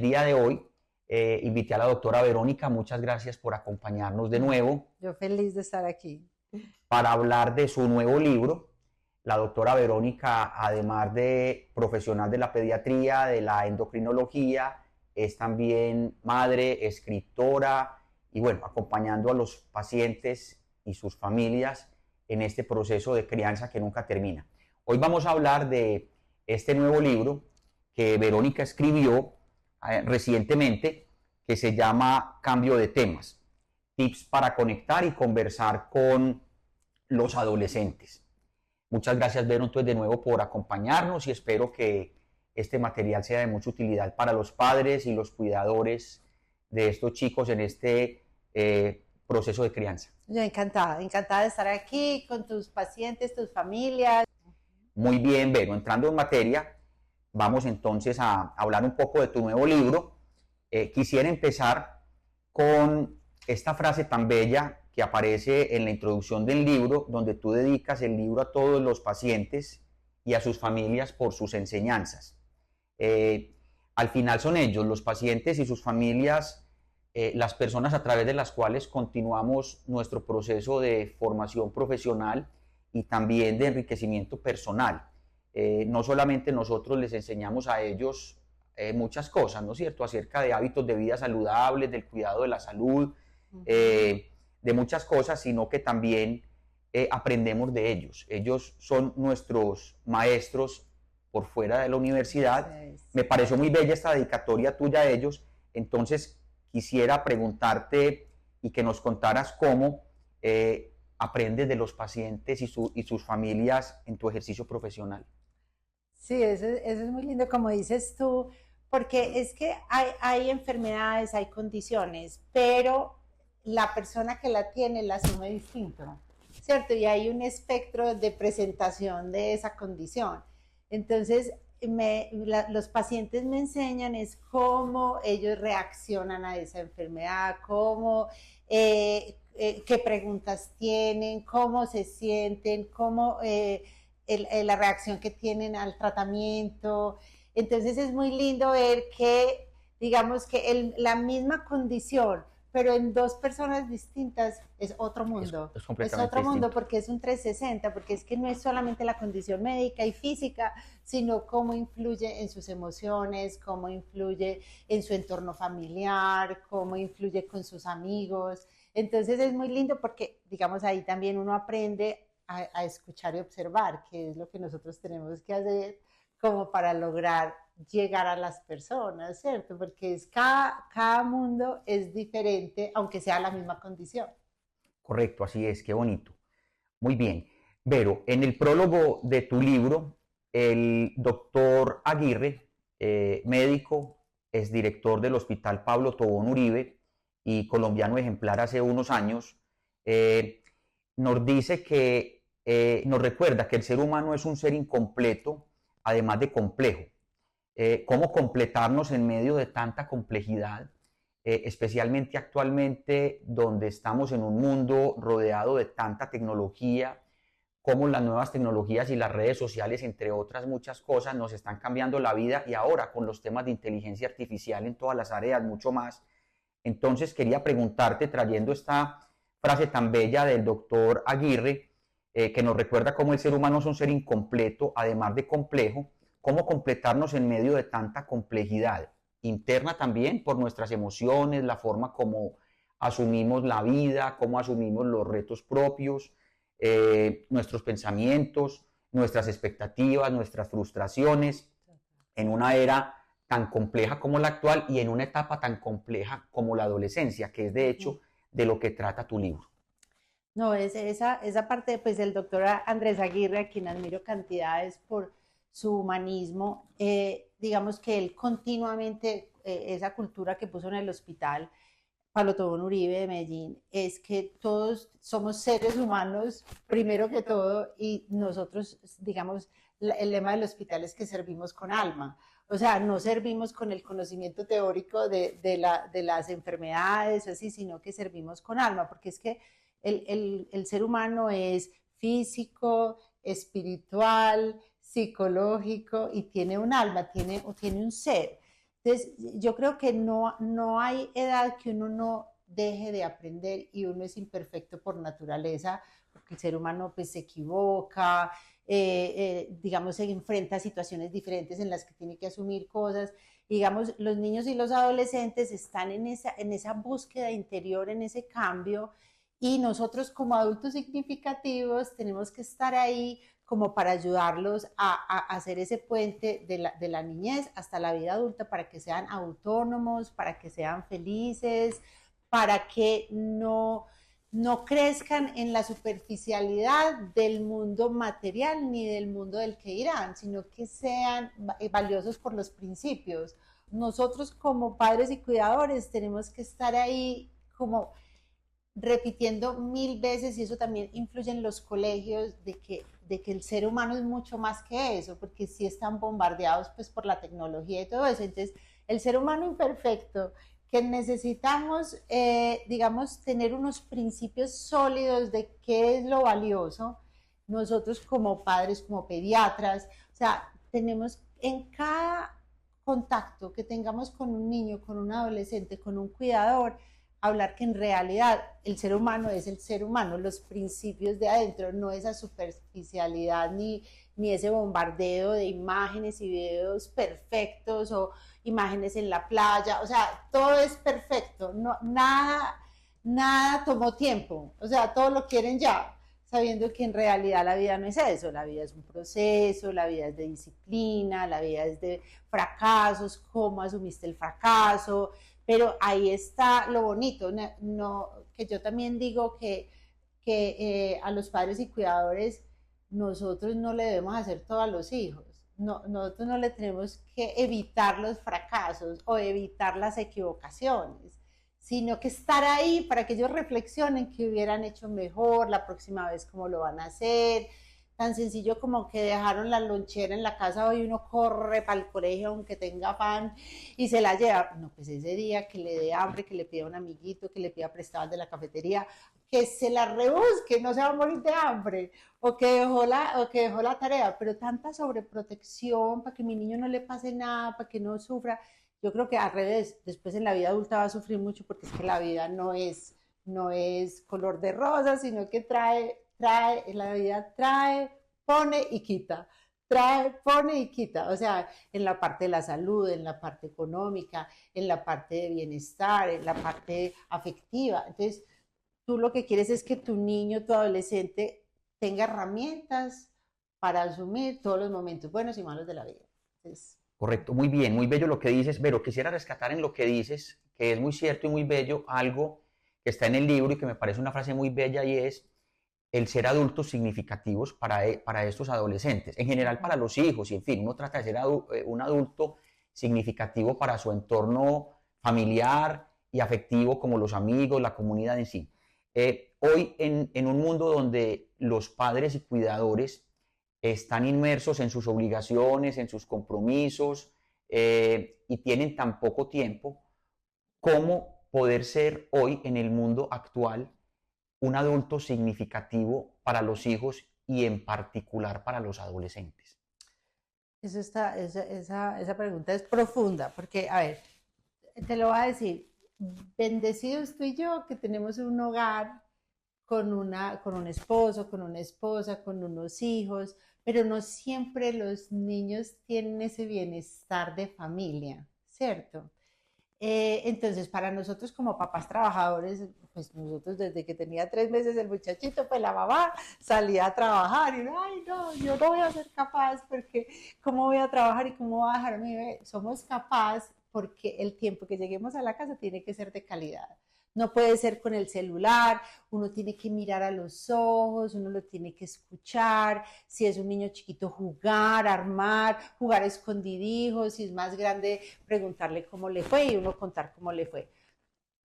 el día de hoy invité a la doctora Verónica, muchas gracias por acompañarnos de nuevo. Yo feliz de estar aquí. Para hablar de su nuevo libro. La doctora Verónica, además de profesional de la pediatría, de la endocrinología, es también madre, escritora y bueno, acompañando a los pacientes y sus familias en este proceso de crianza que nunca termina. Hoy vamos a hablar de este nuevo libro que Verónica escribió recientemente, que se llama Cambio de temas, tips para conectar y conversar con los adolescentes. Muchas gracias, Vero, entonces de nuevo por acompañarnos y espero que este material sea de mucha utilidad para los padres y los cuidadores de estos chicos en este proceso de crianza. Yo encantada de estar aquí con tus pacientes, tus familias. Muy bien, Vero, entrando en materia, vamos entonces a hablar un poco de tu nuevo libro. Quisiera empezar con esta frase tan bella que aparece en la introducción del libro, donde tú dedicas el libro a todos los pacientes y a sus familias por sus enseñanzas. Al final son ellos, los pacientes y sus familias, las personas a través de las cuales continuamos nuestro proceso de formación profesional y también de enriquecimiento personal. No solamente nosotros les enseñamos a ellos muchas cosas, ¿no es cierto?, acerca de hábitos de vida saludables, del cuidado de la salud, de muchas cosas, sino que también aprendemos de ellos. Ellos son nuestros maestros por fuera de la universidad. Me pareció muy bella esta dedicatoria tuya a ellos, entonces quisiera preguntarte y que nos contaras cómo aprendes de los pacientes y sus familias en tu ejercicio profesional. Sí, eso es muy lindo como dices tú, porque es que hay enfermedades, hay condiciones, pero la persona que la tiene la asume distinto, ¿cierto? Y hay un espectro de presentación de esa condición. Entonces, los pacientes me enseñan es cómo ellos reaccionan a esa enfermedad, qué preguntas tienen, cómo se sienten, la reacción que tienen al tratamiento. Entonces es muy lindo ver que, digamos que la misma condición, pero en dos personas distintas es otro mundo. Es otro mundo porque es un 360, porque es que no es solamente la condición médica y física, sino cómo influye en sus emociones, cómo influye en su entorno familiar, cómo influye con sus amigos. Entonces es muy lindo porque, digamos, ahí también uno aprende a escuchar y observar, que es lo que nosotros tenemos que hacer como para lograr llegar a las personas, ¿cierto? Porque cada mundo es diferente, aunque sea la misma condición. Correcto, así es, qué bonito. Muy bien. Vero, en el prólogo de tu libro, el doctor Aguirre, médico, es director del Hospital Pablo Tobón Uribe y colombiano ejemplar hace unos años, nos dice que, nos recuerda que el ser humano es un ser incompleto, además de complejo. Cómo completarnos en medio de tanta complejidad, especialmente actualmente donde estamos en un mundo rodeado de tanta tecnología, cómo las nuevas tecnologías y las redes sociales, entre otras muchas cosas, nos están cambiando la vida y ahora con los temas de inteligencia artificial en todas las áreas, mucho más. Entonces quería preguntarte, trayendo esta frase tan bella del doctor Aguirre, que nos recuerda cómo el ser humano es un ser incompleto, además de complejo, cómo completarnos en medio de tanta complejidad interna también por nuestras emociones, la forma como asumimos la vida, cómo asumimos los retos propios, nuestros pensamientos, nuestras expectativas, nuestras frustraciones, en una era tan compleja como la actual y en una etapa tan compleja como la adolescencia, que es de hecho de lo que trata tu libro. No, esa parte pues del doctor Andrés Aguirre, a quien admiro cantidades por su humanismo, digamos que él continuamente, esa cultura que puso en el hospital Pablo Tobón Uribe de Medellín, es que todos somos seres humanos, primero que todo, y nosotros, digamos, el lema del hospital es que servimos con alma. O sea, no servimos con el conocimiento teórico de las enfermedades, así, sino que servimos con alma, porque es que el ser humano es físico, espiritual, psicológico y tiene un alma, tiene un ser. Entonces, yo creo que no hay edad que uno no deje de aprender y uno es imperfecto por naturaleza, porque el ser humano pues se equivoca, digamos, se enfrenta a situaciones diferentes en las que tiene que asumir cosas. Digamos, los niños y los adolescentes están en esa búsqueda interior, en ese cambio, y nosotros como adultos significativos tenemos que estar ahí como para ayudarlos a hacer ese puente de la niñez hasta la vida adulta para que sean autónomos, para que sean felices, para que no crezcan en la superficialidad del mundo material ni del mundo del que irán, sino que sean valiosos por los principios. Nosotros como padres y cuidadores tenemos que estar ahí como repitiendo mil veces, y eso también influye en los colegios, de que el ser humano es mucho más que eso, porque sí están bombardeados pues por la tecnología y todo eso. Entonces, el ser humano imperfecto, que necesitamos, digamos, tener unos principios sólidos de qué es lo valioso, nosotros como padres, como pediatras, o sea, tenemos en cada contacto que tengamos con un niño, con un adolescente, con un cuidador, hablar que en realidad el ser humano es el ser humano, los principios de adentro, no esa superficialidad ni ese bombardeo de imágenes y videos perfectos o imágenes en la playa, o sea, todo es perfecto, no, nada tomó tiempo, o sea, todo lo quieren ya, sabiendo que en realidad la vida no es eso, la vida es un proceso, la vida es de disciplina, la vida es de fracasos, cómo asumiste el fracaso, pero ahí está lo bonito, que yo también digo que a los padres y cuidadores nosotros no le debemos hacer todo a los hijos, nosotros no le tenemos que evitar los fracasos o evitar las equivocaciones, sino que estar ahí para que ellos reflexionen que hubieran hecho mejor la próxima vez, cómo lo van a hacer. Tan sencillo como que dejaron la lonchera en la casa, hoy uno corre para el colegio aunque tenga pan y se la lleva. No, pues ese día que le dé hambre, que le pida un amiguito, que le pida prestado de la cafetería, que se la rebusque, no se va a morir de hambre, o que dejó la tarea, pero tanta sobreprotección para que mi niño no le pase nada, para que no sufra. Yo creo que al revés, después en la vida adulta va a sufrir mucho porque es que la vida no es color de rosa, sino que la vida trae, pone y quita, trae, pone y quita, o sea, en la parte de la salud, en la parte económica, en la parte de bienestar, en la parte afectiva. Entonces, tú lo que quieres es que tu niño, tu adolescente, tenga herramientas para asumir todos los momentos buenos y malos de la vida. Entonces, Correcto, muy bien, muy bello lo que dices, pero quisiera rescatar en lo que dices, que es muy cierto y muy bello, algo que está en el libro y que me parece una frase muy bella y es el ser adultos significativos para estos adolescentes, en general para los hijos y en fin, uno trata de ser un adulto significativo para su entorno familiar y afectivo como los amigos, la comunidad en sí. Hoy en un mundo donde los padres y cuidadores están inmersos en sus obligaciones, en sus compromisos y tienen tan poco tiempo, ¿cómo poder ser hoy en el mundo actual un adulto significativo para los hijos y en particular para los adolescentes? esa pregunta es profunda, porque, a ver, te lo voy a decir, bendecidos tú y yo que tenemos un hogar con un esposo, con una esposa, con unos hijos, pero no siempre los niños tienen ese bienestar de familia, ¿cierto? Entonces, para nosotros como papás trabajadores, pues nosotros desde que tenía 3 meses el muchachito, pues la mamá salía a trabajar y ay no, yo no voy a ser capaz porque cómo voy a trabajar y cómo voy a dejar a mi bebé. Somos capaz porque el tiempo que lleguemos a la casa tiene que ser de calidad. No puede ser con el celular, uno tiene que mirar a los ojos, uno lo tiene que escuchar, si es un niño chiquito jugar, armar, jugar escondidijos, si es más grande preguntarle cómo le fue y uno contar cómo le fue.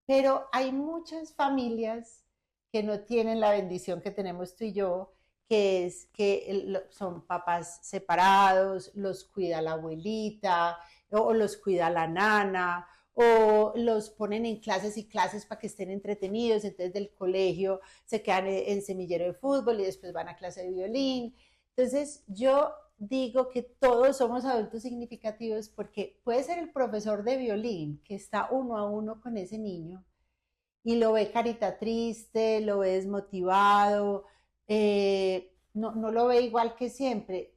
Pero hay muchas familias que no tienen la bendición que tenemos tú y yo, que es que son papás separados, los cuida la abuelita o los cuida la nana o los ponen en clases y clases para que estén entretenidos, entonces del colegio se quedan en semillero de fútbol y después van a clase de violín. Entonces yo digo que todos somos adultos significativos porque puede ser el profesor de violín que está uno a uno con ese niño y lo ve carita triste, lo ve desmotivado, no lo ve igual que siempre.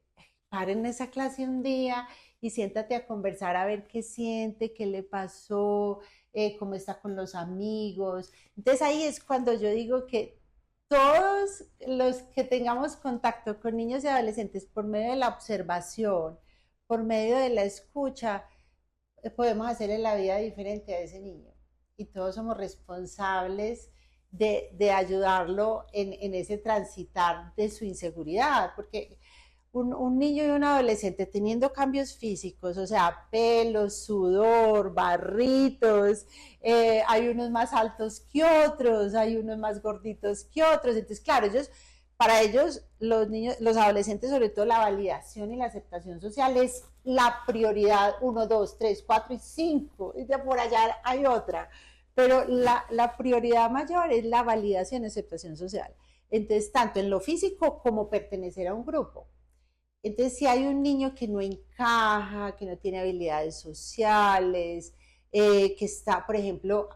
Paren esa clase un día y siéntate a conversar a ver qué siente, qué le pasó, cómo está con los amigos. Entonces ahí es cuando yo digo que todos los que tengamos contacto con niños y adolescentes por medio de la observación, por medio de la escucha, podemos hacerle la vida diferente a ese niño. Y todos somos responsables de ayudarlo en ese transitar de su inseguridad, porque un niño y un adolescente teniendo cambios físicos, o sea, pelos, sudor, barritos, hay unos más altos que otros, hay unos más gorditos que otros, entonces claro, para ellos, los niños, los adolescentes, sobre todo la validación y la aceptación social es la prioridad 1, 2, 3, 4 y 5, y de por allá hay otra, pero la prioridad mayor es la validación y aceptación social, entonces tanto en lo físico como pertenecer a un grupo. Entonces, si hay un niño que no encaja, que no tiene habilidades sociales, que está, por ejemplo,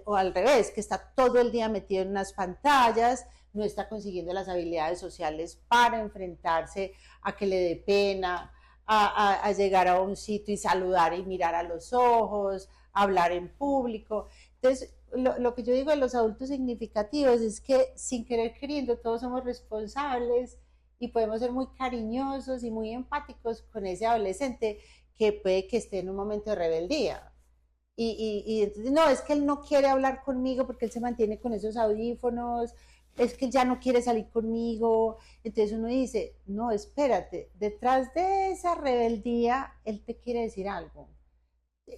o al revés, que está todo el día metido en unas pantallas, no está consiguiendo las habilidades sociales para enfrentarse a que le dé pena, a llegar a un sitio y saludar y mirar a los ojos, hablar en público. Entonces, lo que yo digo de los adultos significativos es que sin querer queriendo todos somos responsables y podemos ser muy cariñosos y muy empáticos con ese adolescente que puede que esté en un momento de rebeldía. Y entonces, no, es que él no quiere hablar conmigo porque él se mantiene con esos audífonos, es que él ya no quiere salir conmigo. Entonces uno dice, no, espérate, detrás de esa rebeldía, él te quiere decir algo.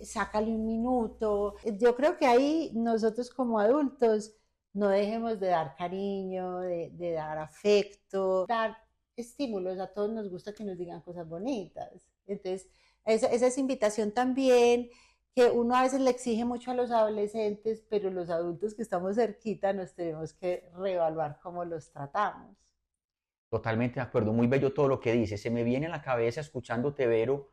Sácale un minuto. Yo creo que ahí nosotros como adultos no dejemos de dar cariño, de dar afecto, dar estímulos. A todos nos gusta que nos digan cosas bonitas. Entonces, esa es invitación también, que uno a veces le exige mucho a los adolescentes, pero los adultos que estamos cerquita nos tenemos que reevaluar cómo los tratamos. Totalmente de acuerdo, muy bello todo lo que dices. Se me viene a la cabeza, escuchándote, Vero,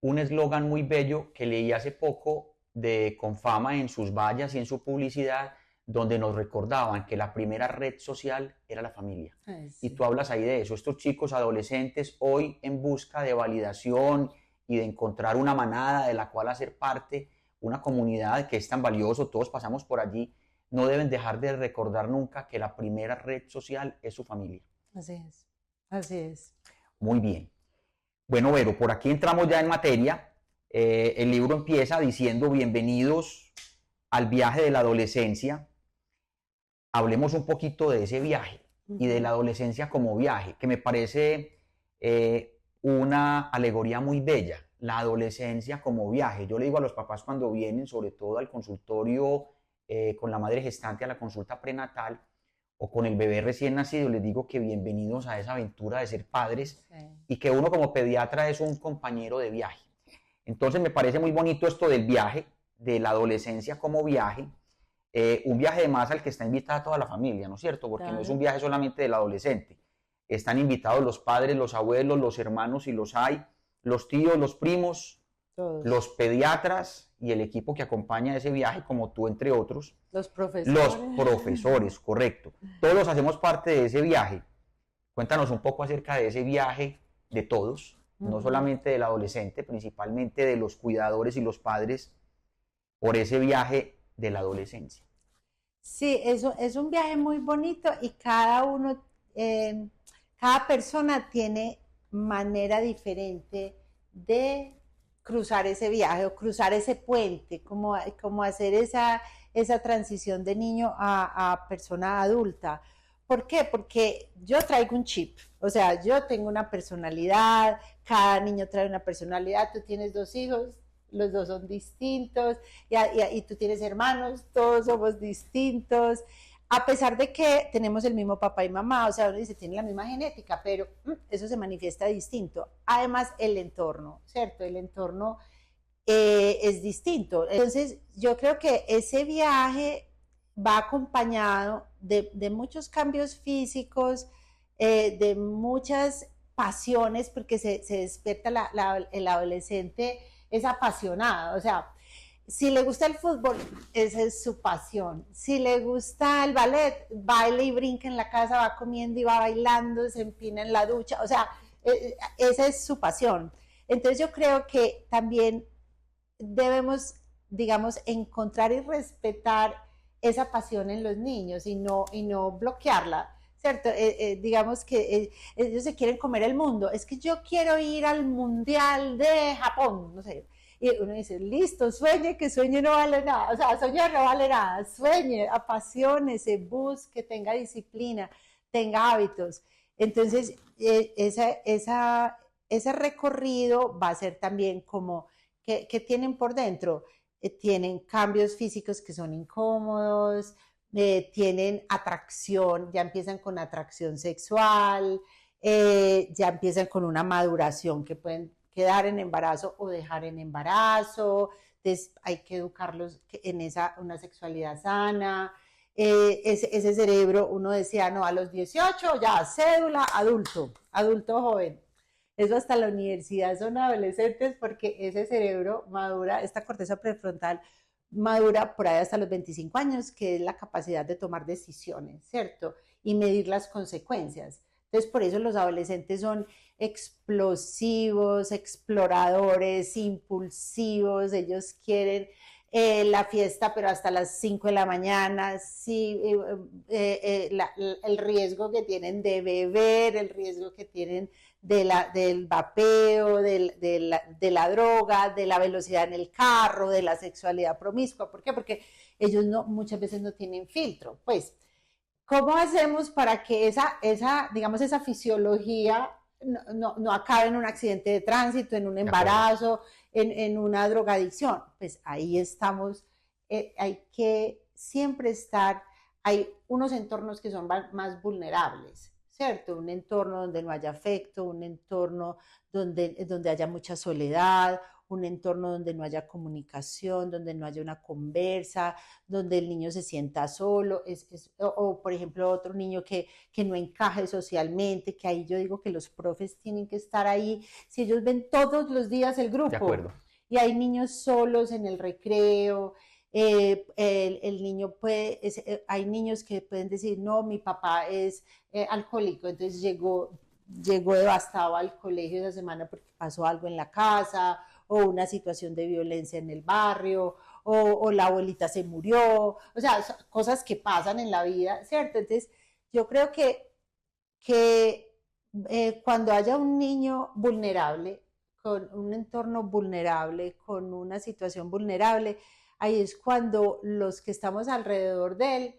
un eslogan muy bello que leí hace poco de Confama en sus vallas y en su publicidad, donde nos recordaban que la primera red social era la familia. Ay, Y sí. tú hablas ahí de eso, estos chicos adolescentes hoy en busca de validación y de encontrar una manada de la cual hacer parte, una comunidad que es tan valioso, todos pasamos por allí, no deben dejar de recordar nunca que la primera red social es su familia. Así es. Así es. Muy bien. Bueno, Vero, por aquí entramos ya en materia. El libro empieza diciendo bienvenidos al viaje de la adolescencia. Hablemos un poquito de ese viaje y de la adolescencia como viaje, que me parece una alegoría muy bella, la adolescencia como viaje. Yo le digo a los papás cuando vienen, sobre todo al consultorio con la madre gestante, a la consulta prenatal, o con el bebé recién nacido, les digo que bienvenidos a esa aventura de ser padres Sí. y que uno como pediatra es un compañero de viaje. Entonces me parece muy bonito esto del viaje, de la adolescencia como viaje, un viaje de más al que está invitada toda la familia, ¿no es cierto? Porque no es un Claro. viaje solamente del adolescente. Están invitados los padres, los abuelos, los hermanos, si los hay, los tíos, los primos, los Todos. pediatras y el equipo que acompaña ese viaje, como tú, entre otros. Los Los profesores. profesores, correcto. Todos hacemos parte de ese viaje. Cuéntanos un poco acerca de ese viaje de todos, no solamente del adolescente, principalmente de los cuidadores y los padres, por ese viaje de la adolescencia. Sí, eso es un viaje muy bonito y cada uno, cada persona tiene manera diferente de cruzar ese viaje o cruzar ese puente, como hacer esa transición de niño a persona adulta. ¿Por qué? Porque yo traigo un chip, o sea, yo tengo una personalidad, cada niño trae una personalidad, tú tienes dos hijos, los dos son distintos, y tú tienes hermanos, todos somos distintos, a pesar de que tenemos el mismo papá y mamá, o sea, uno dice, tiene la misma genética, pero eso se manifiesta distinto. Además, el entorno, ¿cierto? El entorno es distinto. Entonces, yo creo que ese viaje va acompañado de muchos cambios físicos, de muchas pasiones, porque se despierta el adolescente, es apasionado, o sea, si le gusta el fútbol, esa es su pasión. Si le gusta el ballet, baila y brinca en la casa, va comiendo y va bailando, se empina en la ducha. O sea, esa es su pasión. Entonces yo creo que también debemos, digamos, encontrar y respetar esa pasión en los niños y no bloquearla. ¿Cierto? Digamos que ellos se quieren comer el mundo. Es que yo quiero ir al Mundial de Japón, no sé. Y uno dice, listo, sueñe, que sueñe no vale nada. O sea, soñar no vale nada. Sueñe, apasionese, busque, tenga disciplina, tenga hábitos. Entonces, ese recorrido va a ser también como, ¿qué tienen por dentro? Tienen cambios físicos que son incómodos, tienen atracción, ya empiezan con atracción sexual, ya empiezan con una maduración que pueden quedar en embarazo o dejar en embarazo. Entonces hay que educarlos en una sexualidad sana. Ese cerebro, uno decía, no, a los 18 ya, cédula, adulto joven. Eso hasta la universidad son adolescentes porque ese cerebro madura, esta corteza prefrontal madura por ahí hasta los 25 años, que es la capacidad de tomar decisiones, ¿cierto? Y medir las consecuencias. Entonces, por eso los adolescentes son explosivos, exploradores, impulsivos, ellos quieren la fiesta, pero hasta las 5 de la mañana, sí, el riesgo que tienen de beber, el riesgo que tienen del vapeo, de la droga, de la velocidad en el carro, de la sexualidad promiscua. ¿Por qué? Porque ellos muchas veces no tienen filtro. Pues, ¿cómo hacemos para que digamos, esa fisiología no acabe en un accidente de tránsito, en un embarazo, en una drogadicción? Pues ahí estamos, hay que siempre estar, hay unos entornos que son más vulnerables, ¿cierto? Un entorno donde no haya afecto, un entorno donde haya mucha soledad, un entorno donde no haya comunicación, donde no haya una conversa, donde el niño se sienta solo, o por ejemplo otro niño que no encaje socialmente, que ahí yo digo que los profes tienen que estar ahí, si ellos ven todos los días el grupo, de acuerdo. Y hay niños solos en el recreo, el niño puede, hay niños que pueden decir, no, mi papá es alcohólico, entonces llegó devastado al colegio esa semana porque pasó algo en la casa, o una situación de violencia en el barrio, o la abuelita se murió, o sea, cosas que pasan en la vida, ¿cierto? Entonces, yo creo que cuando haya un niño vulnerable, con un entorno vulnerable, con una situación vulnerable, ahí es cuando los que estamos alrededor de él,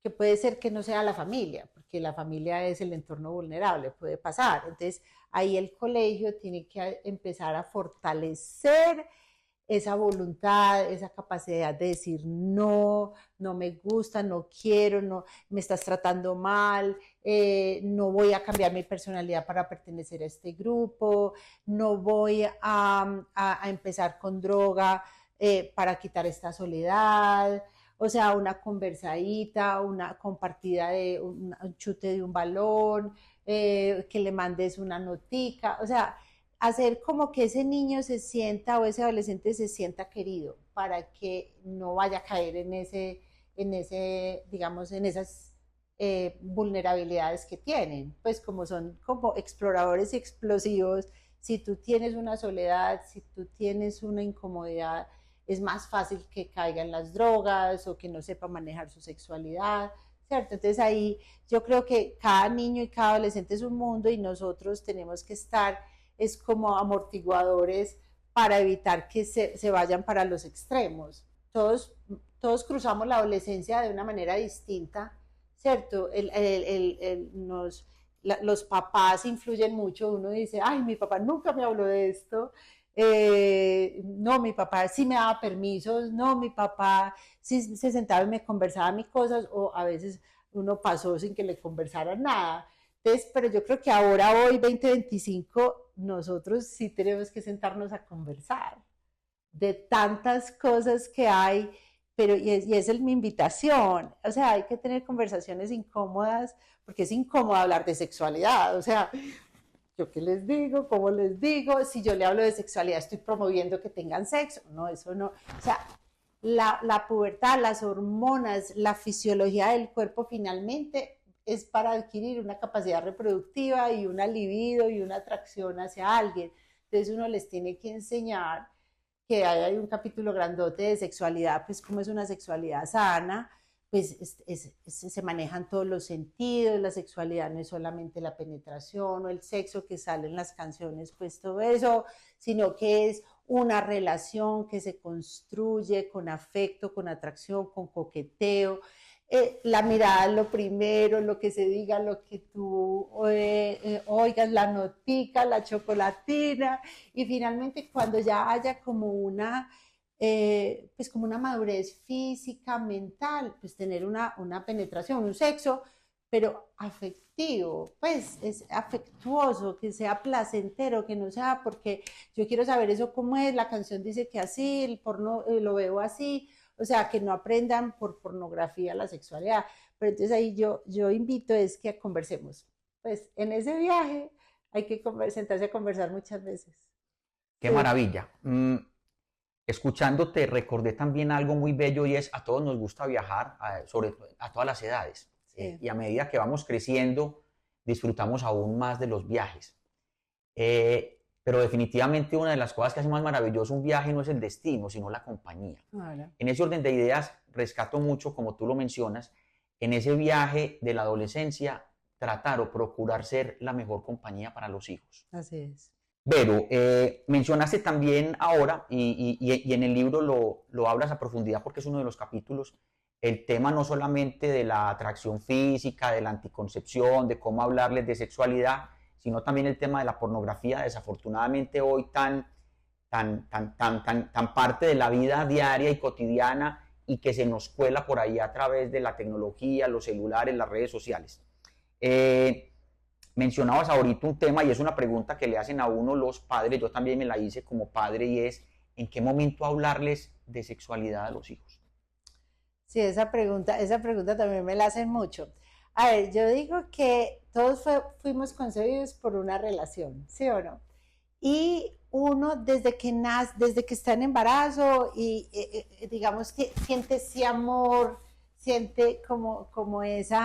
que puede ser que no sea la familia, porque la familia es el entorno vulnerable, puede pasar. Entonces, ahí el colegio tiene que empezar a fortalecer esa voluntad, esa capacidad de decir no, no me gusta, no quiero, no, me estás tratando mal, no voy a cambiar mi personalidad para pertenecer a este grupo, no voy a empezar con droga para quitar esta soledad. O sea, una conversadita, una compartida de un chute de un balón, que le mandes una notica, o sea, hacer como que ese niño se sienta o ese adolescente se sienta querido para que no vaya a caer digamos, en esas vulnerabilidades que tienen. Pues como son como exploradores y explosivos, si tú tienes una soledad, si tú tienes una incomodidad, es más fácil que caiga en las drogas o que no sepa manejar su sexualidad, ¿cierto? Entonces ahí yo creo que cada niño y cada adolescente es un mundo y nosotros tenemos que estar es como amortiguadores para evitar que se vayan para los extremos. Todos cruzamos la adolescencia de una manera distinta, ¿cierto? Los papás influyen mucho, uno dice, ay, mi papá nunca me habló de esto, no, mi papá sí me daba permisos, no, mi papá sí se sentaba y me conversaba mis cosas, o a veces uno pasó sin que le conversaran nada. Entonces, pero yo creo que ahora, hoy, 2025, nosotros sí tenemos que sentarnos a conversar de tantas cosas que hay, pero y esa es mi invitación, o sea, hay que tener conversaciones incómodas, porque es incómodo hablar de sexualidad, o sea, ¿yo qué les digo? ¿Cómo les digo? Si yo le hablo de sexualidad, estoy promoviendo que tengan sexo. No, eso no. O sea, la pubertad, las hormonas, la fisiología del cuerpo finalmente es para adquirir una capacidad reproductiva y una libido y una atracción hacia alguien. Entonces uno les tiene que enseñar que hay un capítulo grandote de sexualidad, pues cómo es una sexualidad sana, pues se manejan todos los sentidos, la sexualidad no es solamente la penetración o el sexo que sale en las canciones, pues todo eso, sino que es una relación que se construye con afecto, con atracción, con coqueteo. La mirada es lo primero, lo que se diga, lo que tú oigas, la notica, la chocolatina, y finalmente cuando ya haya como pues como una madurez física, mental, pues tener una penetración, un sexo, pero afectivo, pues es afectuoso, que sea placentero, que no sea porque yo quiero saber eso cómo es, la canción dice que así, el porno lo veo así, o sea, que no aprendan por pornografía la sexualidad. Pero entonces ahí yo invito es que conversemos. Pues en ese viaje hay que sentarse a conversar muchas veces. Qué Sí, maravilla. Escuchándote recordé también algo muy bello y es a todos nos gusta viajar, a todas las edades. sí, Y a medida que vamos creciendo, disfrutamos aún más de los viajes. Pero definitivamente una de las cosas que hace más maravilloso un viaje no es el destino, sino la compañía. ahora, En ese orden de ideas, rescato mucho, como tú lo mencionas, en ese viaje de la adolescencia, tratar o procurar ser la mejor compañía para los hijos. así es. Vero, mencionaste también ahora, y en el libro lo hablas a profundidad porque es uno de los capítulos, el tema no solamente de la atracción física, de la anticoncepción, de cómo hablarles de sexualidad, sino también el tema de la pornografía, desafortunadamente hoy tan parte de la vida diaria y cotidiana y que se nos cuela por ahí a través de la tecnología, los celulares, las redes sociales. Eh, Mencionabas ahorita un tema y es una pregunta que le hacen a uno los padres, yo también me la hice como padre y es, ¿en qué momento hablarles de sexualidad a los hijos? Sí, esa pregunta también me la hacen mucho. A ver, yo digo que todos fuimos concebidos por una relación, ¿sí o no? Y uno desde que nace, desde que está en embarazo y digamos que siente ese amor, siente como ese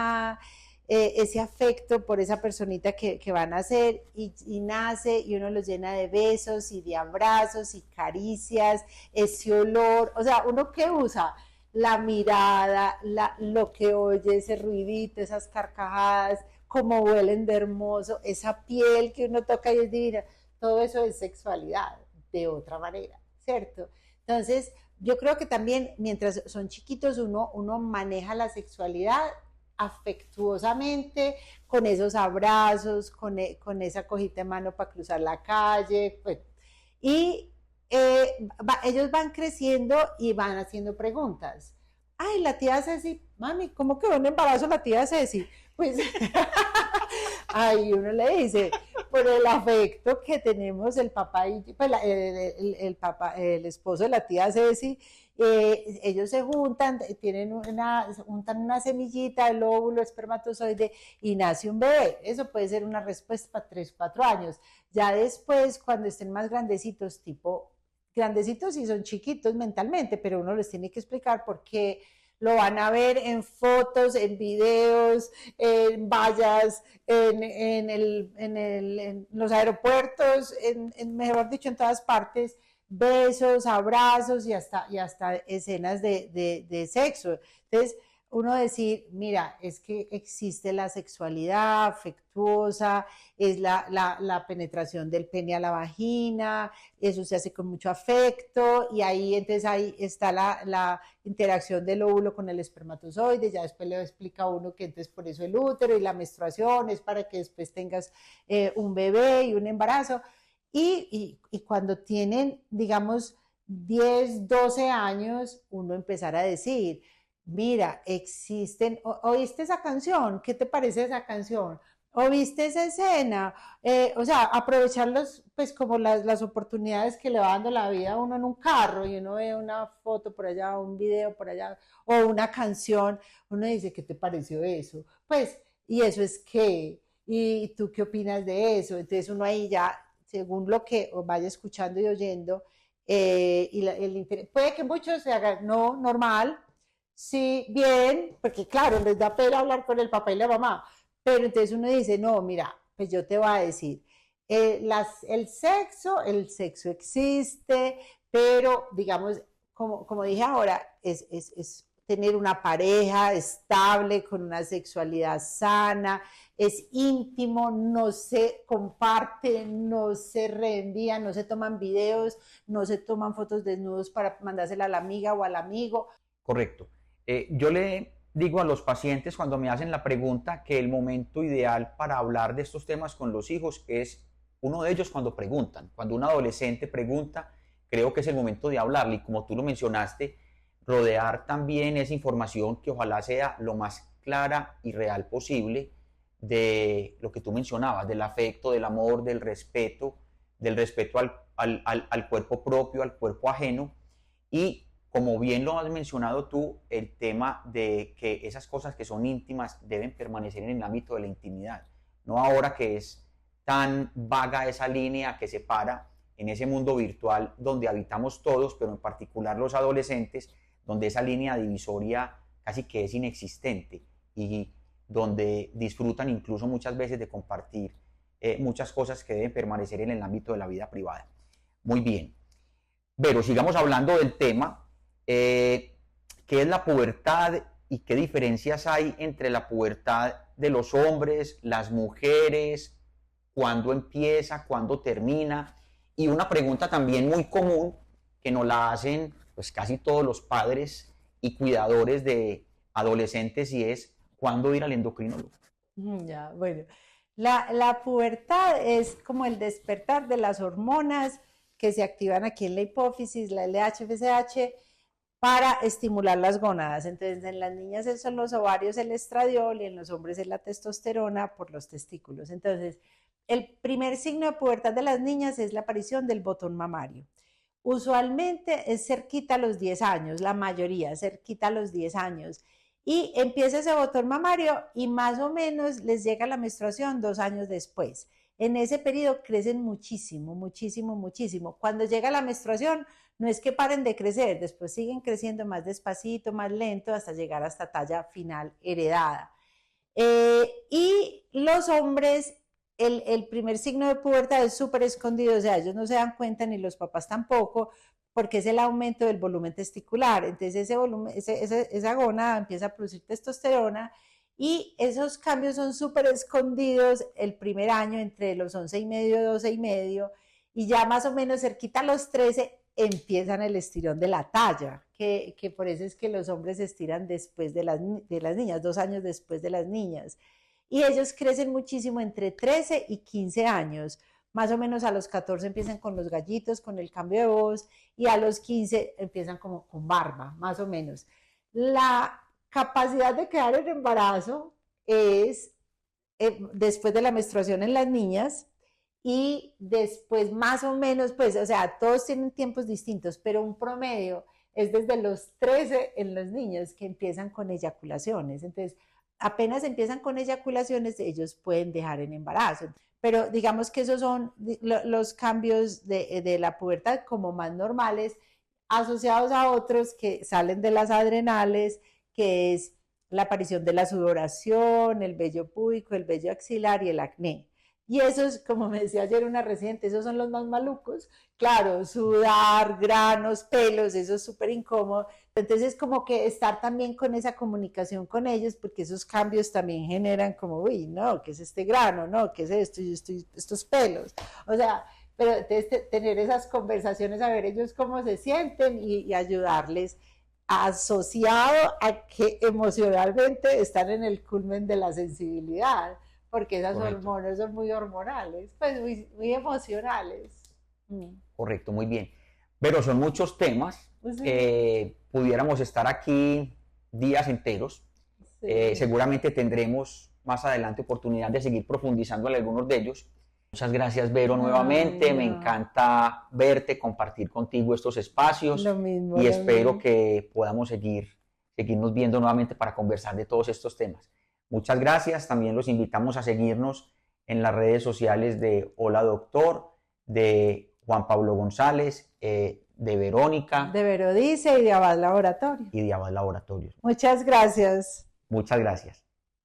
afecto por esa personita que va a nacer y nace y uno los llena de besos y de abrazos y caricias, ese olor, o sea, uno que usa la mirada, lo que oye, ese ruidito, esas carcajadas, cómo huelen de hermoso, esa piel que uno toca y es divina, todo eso es sexualidad, de otra manera, ¿cierto? Entonces, yo creo que también mientras son chiquitos uno maneja la sexualidad afectuosamente, con esos abrazos, con esa cojita de mano para cruzar la calle, pues, y ellos van creciendo y van haciendo preguntas. Ay, la tía Ceci, mami, ¿cómo quedó en embarazo la tía Ceci? Pues ahí uno le dice, por el afecto que tenemos el papá y pues el papá, el esposo de la tía Ceci, ellos se juntan, juntan una semillita, el óvulo, espermatozoide y nace un bebé. Eso puede ser una respuesta para 3, 4 años. Ya después, cuando estén más grandecitos, tipo grandecitos y son chiquitos mentalmente, pero uno les tiene que explicar por qué lo van a ver en fotos, en videos, en vallas, en los aeropuertos, mejor dicho, en todas partes, besos, abrazos y hasta escenas de sexo. Entonces, uno decir, mira, es que existe la sexualidad afectuosa, es la penetración del pene a la vagina, eso se hace con mucho afecto, y ahí está la interacción del óvulo con el espermatozoide, ya después le explica a uno que entonces por eso el útero y la menstruación es para que después tengas un bebé y un embarazo, y cuando tienen, digamos, 10 12 años, uno empezar a decir, mira, existen, ¿oíste esa canción? ¿Qué te parece esa canción? ¿O viste esa escena? O sea, aprovecharlos pues como las oportunidades que le va dando la vida a uno en un carro y uno ve una foto por allá, un video por allá o una canción, uno dice, ¿qué te pareció eso? Pues, y eso es qué, ¿Y tú qué opinas de eso? Entonces uno ahí ya, según lo que vaya escuchando y oyendo, puede que muchos se hagan, no, normal, sí, bien, porque claro, les da pena hablar con el papá y la mamá, pero entonces uno dice, no, mira, pues yo te voy a decir, el sexo existe, pero digamos, como dije ahora, es tener una pareja estable, con una sexualidad sana, es íntimo, no se comparte, no se reenvían, no se toman videos, no se toman fotos desnudos para mandársela a la amiga o al amigo. Correcto. Yo le digo a los pacientes cuando me hacen la pregunta que el momento ideal para hablar de estos temas con los hijos es uno de ellos cuando preguntan. Cuando un adolescente pregunta, creo que es el momento de hablarle y como tú lo mencionaste, rodear también esa información que ojalá sea lo más clara y real posible de lo que tú mencionabas, del afecto, del amor, del respeto al cuerpo propio, al cuerpo ajeno y como bien lo has mencionado tú, el tema de que esas cosas que son íntimas deben permanecer en el ámbito de la intimidad, no ahora que es tan vaga esa línea que separa en ese mundo virtual donde habitamos todos, pero en particular los adolescentes, donde esa línea divisoria casi que es inexistente y donde disfrutan incluso muchas veces de compartir muchas cosas que deben permanecer en el ámbito de la vida privada. Muy bien. Pero sigamos hablando del tema, qué es la pubertad y qué diferencias hay entre la pubertad de los hombres, las mujeres, cuándo empieza, cuándo termina. Y una pregunta también muy común que nos la hacen pues casi todos los padres y cuidadores de adolescentes y es ¿cuándo ir al endocrinólogo? Ya, bueno, la pubertad es como el despertar de las hormonas que se activan aquí en la hipófisis, la LH, FSH, para estimular las gónadas. Entonces, en las niñas son los ovarios el estradiol y en los hombres es la testosterona por los testículos. Entonces, el primer signo de pubertad de las niñas es la aparición del botón mamario. Usualmente es cerquita a los 10 años, la mayoría cerquita a los 10 años. Y empieza ese botón mamario y más o menos les llega la menstruación 2 años después. En ese periodo crecen muchísimo, muchísimo, muchísimo. Cuando llega la menstruación, no es que paren de crecer, después siguen creciendo más despacito, más lento, hasta llegar hasta talla final heredada. Y los hombres, el primer signo de pubertad es súper escondido, o sea, ellos no se dan cuenta ni los papás tampoco, porque es el aumento del volumen testicular. Entonces esa gónada empieza a producir testosterona y esos cambios son súper escondidos el primer año entre los 11 y medio, 12 y medio, y ya más o menos cerquita a los 13 empiezan el estirón de la talla, que por eso es que los hombres se estiran después de las niñas, 2 años después de las niñas. Y ellos crecen muchísimo entre 13 y 15 años. Más o menos a los 14 empiezan con los gallitos, con el cambio de voz, y a los 15 empiezan como con barba, más o menos. La capacidad de quedar en embarazo es después de la menstruación en las niñas y después más o menos, pues, o sea, todos tienen tiempos distintos, pero un promedio es desde los 13 en los niños que empiezan con eyaculaciones. Entonces, apenas empiezan con eyaculaciones, ellos pueden dejar en embarazo. Pero digamos que esos son los cambios de la pubertad como más normales, asociados a otros que salen de las adrenales, que es la aparición de la sudoración, el vello púbico, el vello axilar y el acné. Y esos, como me decía ayer una residente, esos son los más malucos. Claro, sudar, granos, pelos, eso es súper incómodo. Entonces, como que estar también con esa comunicación con ellos, porque esos cambios también generan como, uy, no, ¿qué es este grano? No, ¿qué es esto? Estos pelos. O sea, pero entonces, tener esas conversaciones, a ver ellos cómo se sienten y ayudarles asociado a que emocionalmente están en el culmen de la sensibilidad porque esas Correcto. hormonas son muy hormonales, pues muy emocionales. Mm. Correcto, muy bien. Pero son muchos temas Pues sí, que pudiéramos estar aquí días enteros. sí. Seguramente tendremos más adelante oportunidad de seguir profundizando en algunos de ellos. Muchas gracias, Vero, Ay, nuevamente. Me no. encanta verte, compartir contigo estos espacios Lo mismo, y lo espero mismo. que podamos seguirnos viendo nuevamente para conversar de todos estos temas. Muchas gracias. También los invitamos a seguirnos en las redes sociales de Hola Doctor, de Juan Pablo González, de Verónica. De Verodice y de Abad Laboratorio. Y de Abad Laboratorios. Muchas gracias. Muchas gracias.